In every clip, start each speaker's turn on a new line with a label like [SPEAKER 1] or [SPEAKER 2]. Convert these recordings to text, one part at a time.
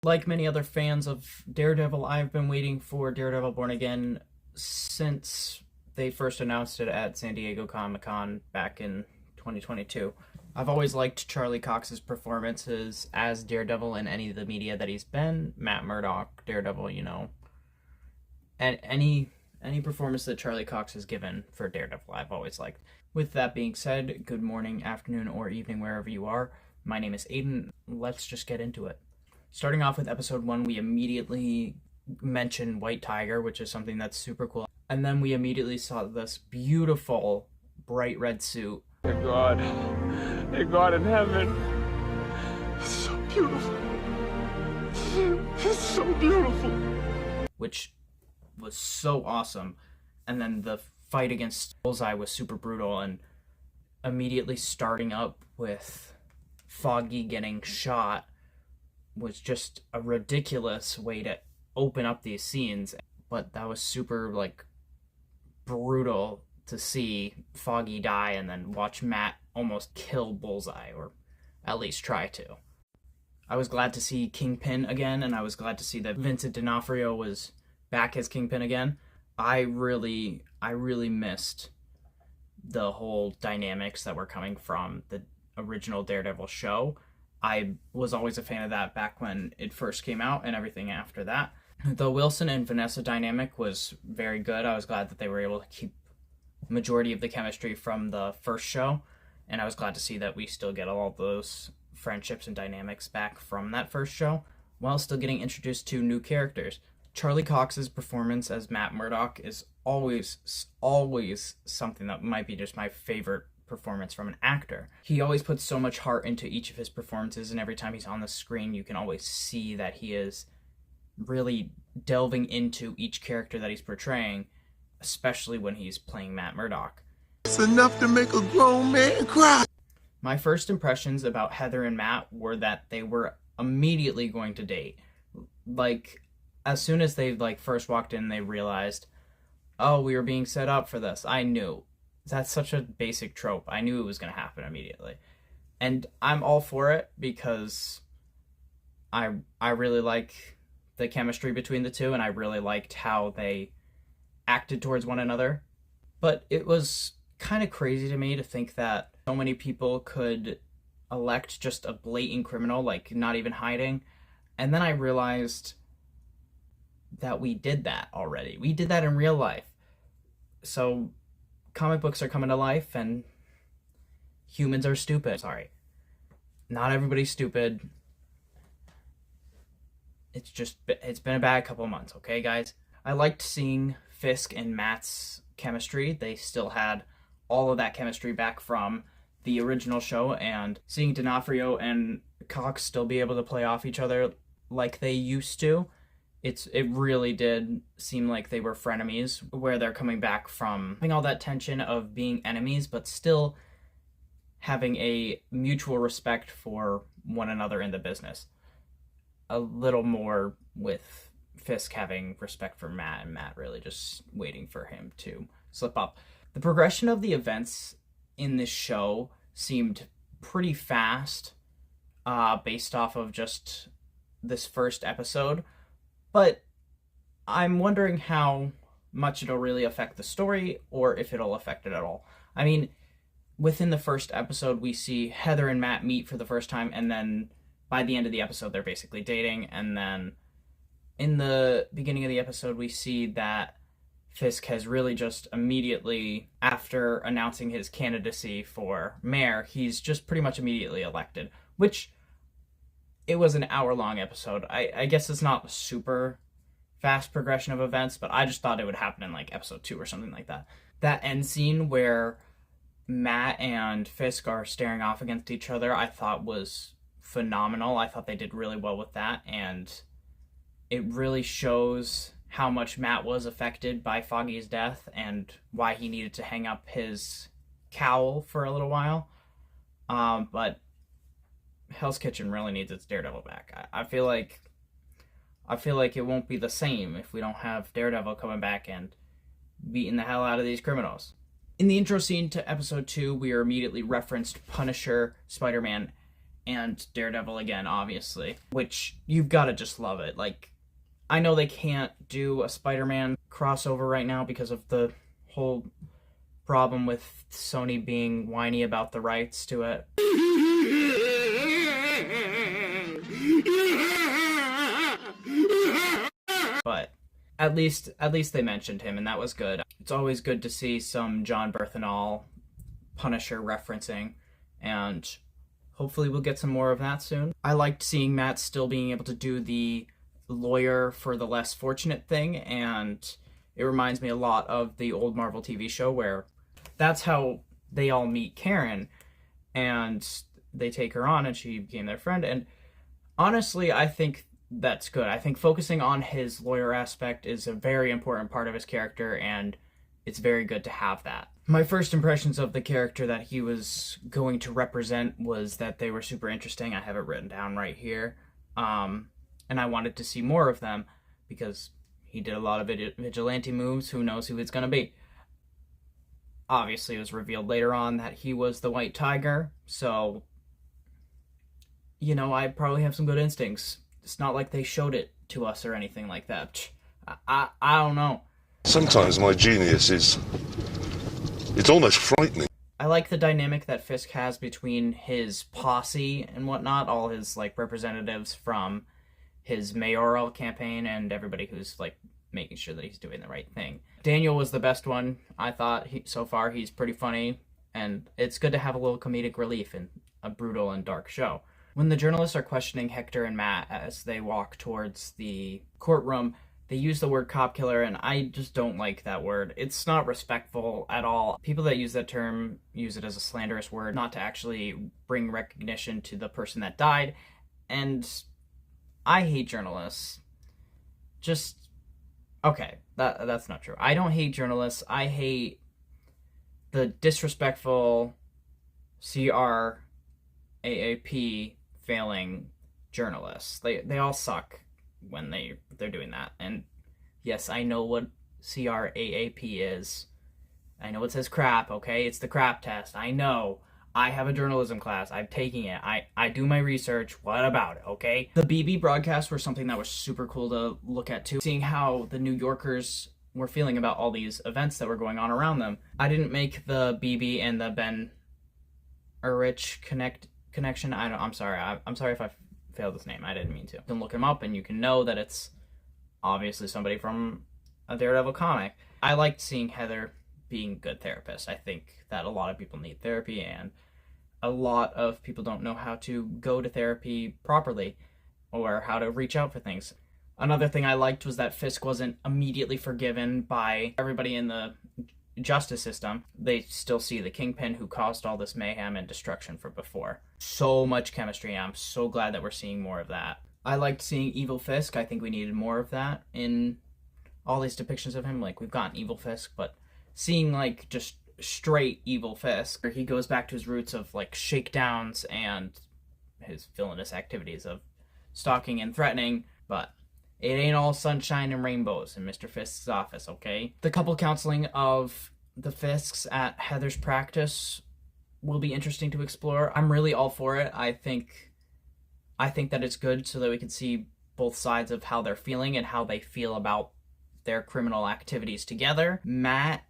[SPEAKER 1] Like many other fans of Daredevil, I've been waiting for Daredevil Born Again since they first announced it at San Diego Comic-Con back in 2022. I've always liked Charlie Cox's performances as Daredevil in any of the media that he's been. Matt Murdock, Daredevil, and any performance that Charlie Cox has given for Daredevil, I've always liked. With that being said, good morning, afternoon, or evening, wherever you are. My name is Aiden. Let's just get into it. Starting off with episode 1, we immediately mention White Tiger, which is something that's super cool. And then we immediately saw this beautiful bright red suit.
[SPEAKER 2] Dear God in heaven, it's so beautiful. It's so beautiful.
[SPEAKER 1] Which was so awesome. And then the fight against Bullseye was super brutal, and immediately starting up with Foggy getting shot was just a ridiculous way to open up these scenes. But that was super, brutal to see Foggy die and then watch Matt almost kill Bullseye, or at least try to. I was glad to see Kingpin again, and I was glad to see that Vincent D'Onofrio was back as Kingpin again. I really missed the whole dynamics that were coming from the original Daredevil show. I was always a fan of that back when it first came out and everything after that. The Wilson and Vanessa dynamic was very good. I was glad that they were able to keep the majority of the chemistry from the first show, and I was glad to see that we still get all those friendships and dynamics back from that first show, while still getting introduced to new characters. Charlie Cox's performance as Matt Murdock is always something that might be just my favorite performance from an actor. He always puts so much heart into each of his performances, and every time he's on the screen you can always see that he is really delving into each character that he's portraying, especially when he's playing Matt Murdock.
[SPEAKER 3] It's enough to make a grown man cry.
[SPEAKER 1] My first impressions about Heather and Matt were that they were immediately going to date. As soon as they first walked in, they realized, oh, we were being set up for this. I knew. That's such a basic trope. I knew it was going to happen immediately. And I'm all for it because I really like the chemistry between the two, and I really liked how they acted towards one another. But it was kind of crazy to me to think that so many people could elect just a blatant criminal, not even hiding. And then I realized that we did that already. We did that in real life. So comic books are coming to life, and humans are stupid. Sorry. Not everybody's stupid. It's been a bad couple of months, okay, guys? I liked seeing Fisk and Matt's chemistry. They still had all of that chemistry back from the original show, and seeing D'Onofrio and Cox still be able to play off each other like they used to, it really did seem like they were frenemies, where they're coming back from having all that tension of being enemies, but still having a mutual respect for one another in the business. A little more with Fisk having respect for Matt, and Matt really just waiting for him to slip up. The progression of the events in this show seemed pretty fast, based off of just this first episode, but I'm wondering how much it'll really affect the story, or if it'll affect it at all. I mean, within the first episode, we see Heather and Matt meet for the first time, and then by the end of the episode, they're basically dating. And then in the beginning of the episode, we see that Fisk has really just immediately, after announcing his candidacy for mayor, he's just pretty much immediately elected, which it was an hour-long episode. I guess it's not a super fast progression of events, but I just thought it would happen in episode 2 or something like that. That end scene where Matt and Fisk are staring off against each other, I thought was phenomenal. I thought they did really well with that, and it really shows how much Matt was affected by Foggy's death and why he needed to hang up his cowl for a little while. But Hell's Kitchen really needs its Daredevil back. I feel like it won't be the same if we don't have Daredevil coming back and beating the hell out of these criminals. In the intro scene to episode 2, we are immediately referenced Punisher, Spider-Man, and Daredevil again, obviously, which you've got to just love it. Like, I know they can't do a Spider-Man crossover right now because of the whole problem with Sony being whiny about the rights to it. But at least they mentioned him, and that was good. It's always good to see some John Berthenol Punisher referencing, and hopefully we'll get some more of that soon. I liked seeing Matt still being able to do the lawyer for the less fortunate thing, and it reminds me a lot of the old Marvel TV show where that's how they all meet Karen, and they take her on and she became their friend. And honestly, I think that's good. I think focusing on his lawyer aspect is a very important part of his character, and it's very good to have that. My first impressions of the character that he was going to represent was that they were super interesting. I have it written down right here. And I wanted to see more of them because he did a lot of vigilante moves. Who knows who it's going to be? Obviously, it was revealed later on that he was the White Tiger, so, you know, I probably have some good instincts. It's not like they showed it to us or anything like that. I don't know.
[SPEAKER 4] Sometimes my genius is... it's almost frightening.
[SPEAKER 1] I like the dynamic that Fisk has between his posse and whatnot, all his, like, representatives from his mayoral campaign and everybody who's, like, making sure that he's doing the right thing. Daniel was the best one, I thought. So far, he's pretty funny, and it's good to have a little comedic relief in a brutal and dark show. When the journalists are questioning Hector and Matt as they walk towards the courtroom, they use the word cop killer, and I just don't like that word. It's not respectful at all. People that use that term use it as a slanderous word, not to actually bring recognition to the person that died, and I hate journalists. Okay, that's not true. I don't hate journalists. I hate the disrespectful CRAAP failing journalists. They all suck when they're doing that. And yes, I know what CRAAP is. I know it says crap, okay? It's the crap test. I know. I have a journalism class. I'm taking it. I do my research. What about it, okay? The BB broadcasts were something that was super cool to look at, too. Seeing how the New Yorkers were feeling about all these events that were going on around them. I didn't make the BB and the Ben Urich connection. I'm sorry. I'm sorry if I failed this name. I didn't mean to. You can look him up and you can know that it's obviously somebody from a Daredevil comic. I liked seeing Heather being a good therapist. I think that a lot of people need therapy, and a lot of people don't know how to go to therapy properly or how to reach out for things. Another thing I liked was that Fisk wasn't immediately forgiven by everybody in the justice system. They still see the Kingpin who caused all this mayhem and destruction from before. So much chemistry, and I'm so glad that we're seeing more of that. I liked seeing Evil Fisk. I think we needed more of that in all these depictions of him. Like, we've gotten Evil Fisk, but seeing, like, just straight Evil Fisk, where he goes back to his roots of, like, shakedowns and his villainous activities of stalking and threatening, but it ain't all sunshine and rainbows in Mr. Fisk's office, okay? The couple counseling of the Fisks at Heather's practice will be interesting to explore. I'm really all for it. I think that it's good so that we can see both sides of how they're feeling and how they feel about their criminal activities together. Matt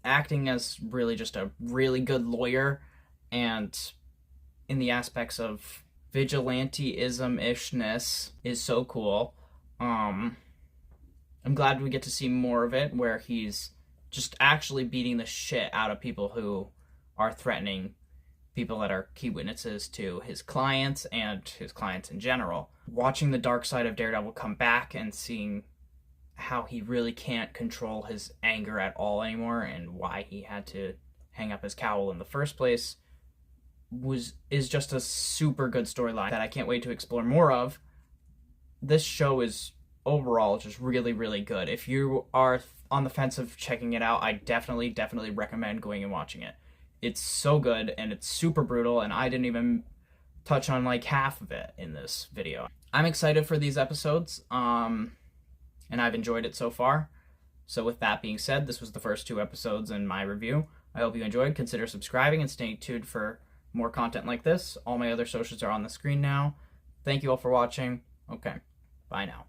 [SPEAKER 1] acting as really just a really good lawyer, and in the aspects of vigilanteism-ishness is so cool. I'm glad we get to see more of it, where he's just actually beating the shit out of people who are threatening people that are key witnesses to his clients and his clients in general. Watching the dark side of Daredevil come back and seeing how he really can't control his anger at all anymore and why he had to hang up his cowl in the first place is just a super good storyline that I can't wait to explore more of. This show is overall just really, really good. If you are on the fence of checking it out, I definitely recommend going and watching it. It's so good, and it's super brutal, and I didn't even touch on like half of it in this video. I'm excited for these episodes, and I've enjoyed it so far. So with that being said, this was the first 2 episodes in my review. I hope you enjoyed. Consider subscribing and staying tuned for more content like this. All my other socials are on the screen now. Thank you all for watching. Okay, bye now.